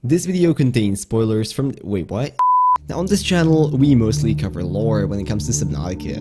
This video contains spoilers from— wait, what? Now on this channel, we mostly cover lore when it comes to Subnautica.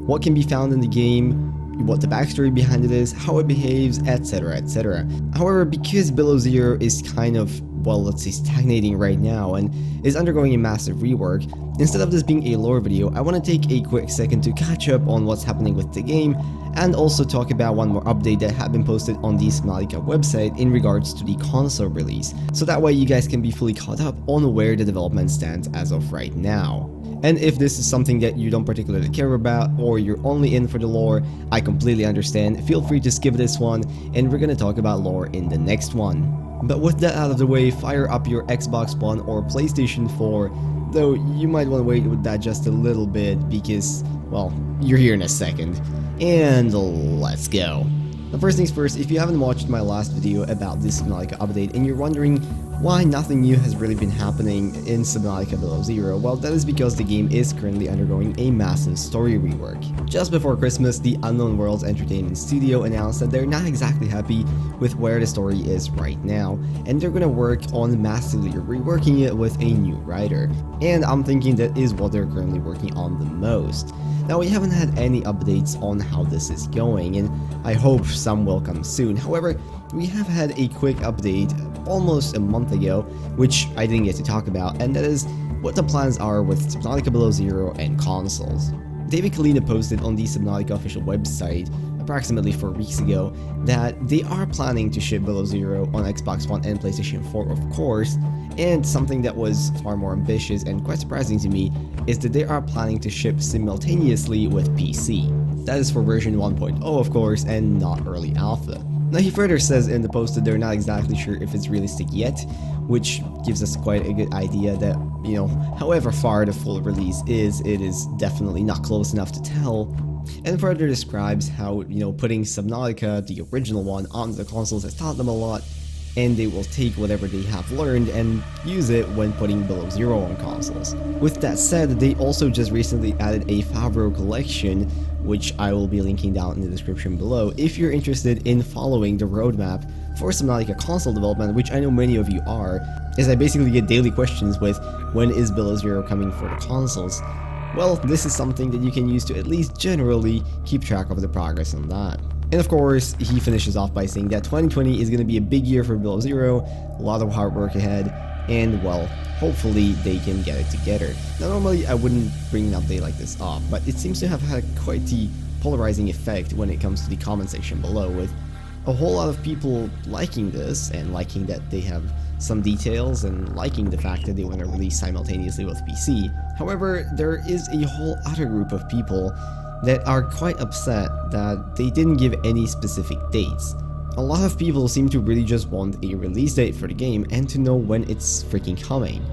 What can be found in the game, what the backstory behind it is, how it behaves, etc, etc. However, because Below Zero is kind of, well, let's say stagnating right now and is undergoing a massive rework, instead of this being a lore video, I want to take a quick second to catch up on what's happening with the game and also talk about one more update that had been posted on the Subnautica website in regards to the console release, so that way you guys can be fully caught up on where the development stands as of right now. And if this is something that you don't particularly care about, or you're only in for the lore, I completely understand. Feel free to skip this one, and we're gonna talk about lore in the next one. But with that out of the way, fire up your Xbox One or PlayStation 4, though you might want to wait with that just a little bit because, well, you're here in a second. And let's go. Now, first things first, if you haven't watched my last video about this Subnautica update and you're wondering why nothing new has really been happening in Subnautica Below Zero, well, that is because the game is currently undergoing a massive story rework. Just before Christmas, the Unknown Worlds Entertainment Studio announced that they're not exactly happy with where the story is right now, and they're gonna work on massively reworking it with a new writer. And I'm thinking that is what they're currently working on the most. Now, we haven't had any updates on how this is going, and I hope some will come soon. However, we have had a quick update almost a month ago, which I didn't get to talk about, and that is what the plans are with Subnautica Below Zero and consoles. David Kalina posted on the Subnautica official website approximately 4 weeks ago that they are planning to ship Below Zero on Xbox One and PlayStation 4, of course, and something that was far more ambitious and quite surprising to me is that they are planning to ship simultaneously with PC. That is for version 1.0, of course, and not early alpha. Now, he further says in the post that they're not exactly sure if it's realistic yet, which gives us quite a good idea that, you know, however far the full release is, it is definitely not close enough to tell. And further describes how, you know, putting Subnautica, the original one, onto the consoles has taught them a lot, and they will take whatever they have learned and use it when putting Below Zero on consoles. With that said, they also just recently added a Favreau collection, which I will be linking down in the description below if you're interested in following the roadmap for Subnautica console development, which I know many of you are, as I basically get daily questions with when is Below Zero coming for the consoles. Well, this is something that you can use to at least generally keep track of the progress on that. And of course, he finishes off by saying that 2020 is going to be a big year for Below Zero, a lot of hard work ahead, and well, hopefully they can get it together. Now, normally I wouldn't bring an update like this up, but it seems to have had quite the polarizing effect when it comes to the comment section below, with a whole lot of people liking this and liking that they have some details and liking the fact that they want to release simultaneously with PC. However, there is a whole other group of people that are quite upset that they didn't give any specific dates. A lot of people seem to really just want a release date for the game and to know when it's freaking coming.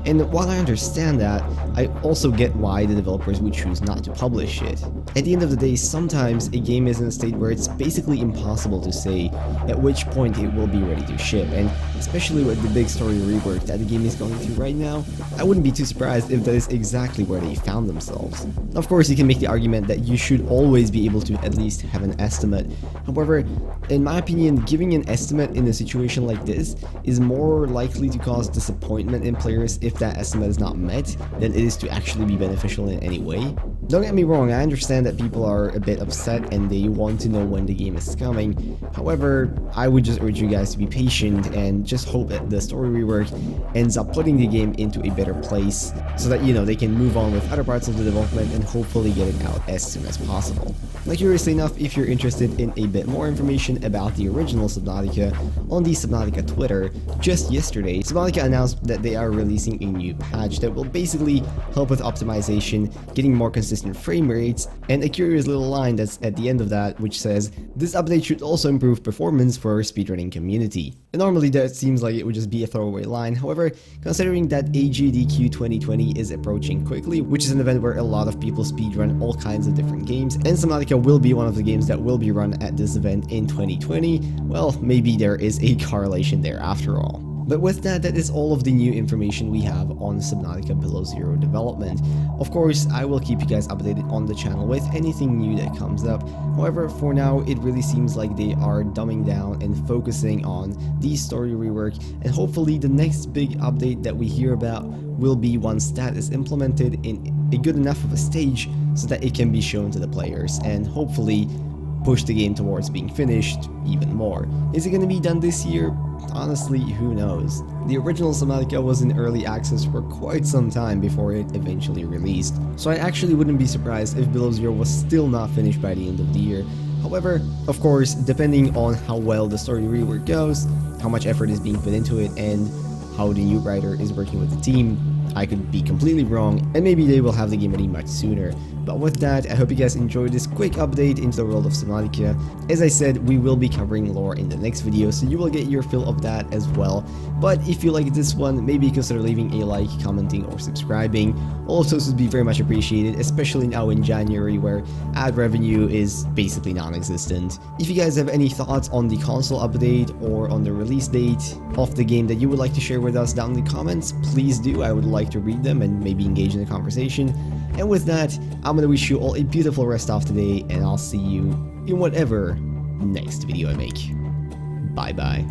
And while I understand that, I also get why the developers would choose not to publish it. At the end of the day, sometimes a game is in a state where it's basically impossible to say at which point it will be ready to ship, and especially with the big story rework that the game is going through right now, I wouldn't be too surprised if that is exactly where they found themselves. Of course, you can make the argument that you should always be able to at least have an estimate. However, in my opinion, giving an estimate in a situation like this is more likely to cause disappointment in players if that estimate is not met than it is to actually be beneficial in any way. Don't get me wrong, I understand that people are a bit upset and they want to know when the game is coming. However, I would just urge you guys to be patient and just hope that the story rework ends up putting the game into a better place so that, you know, they can move on with other parts of the development and hopefully get it out as soon as possible. Now, curiously enough, if you're interested in a bit more information about the original Subnautica, on the Subnautica Twitter, just yesterday, Subnautica announced that they are releasing a new patch that will basically help with optimization, getting more consistent frame rates, and a curious little line that's at the end of that which says, "This update should also improve performance for our speedrunning community." And normally that seems like it would just be a throwaway line, however, considering that AGDQ 2020 is approaching quickly, which is an event where a lot of people speedrun all kinds of different games, and Subnautica will be one of the games that will be run at this event in 2020, well, maybe there is a correlation there after all. But with that, that is all of the new information we have on Subnautica Below Zero development. Of course, I will keep you guys updated on the channel with anything new that comes up. However, for now, it really seems like they are dumbing down and focusing on the story rework, and hopefully the next big update that we hear about will be once that is implemented in a good enough of a stage so that it can be shown to the players, and hopefully push the game towards being finished even more. Is it going to be done this year? Honestly, who knows? The original Subnautica was in early access for quite some time before it eventually released, so I actually wouldn't be surprised if Below Zero was still not finished by the end of the year. However, of course, depending on how well the story rework goes, how much effort is being put into it, and how the new writer is working with the team, I could be completely wrong, and maybe they will have the game ready much sooner. But with that, I hope you guys enjoyed this quick update into the world of Subnautica. As I said, we will be covering lore in the next video, so you will get your fill of that as well. But if you like this one, maybe consider leaving a like, commenting, or subscribing. All of those would be very much appreciated, especially now in January where ad revenue is basically non-existent. If you guys have any thoughts on the console update or on the release date of the game that you would like to share with us down in the comments, please do. I would like to read them and maybe engage in the conversation. And with that, I'm gonna wish you all a beautiful rest of today, and I'll see you in whatever next video I make. Bye bye.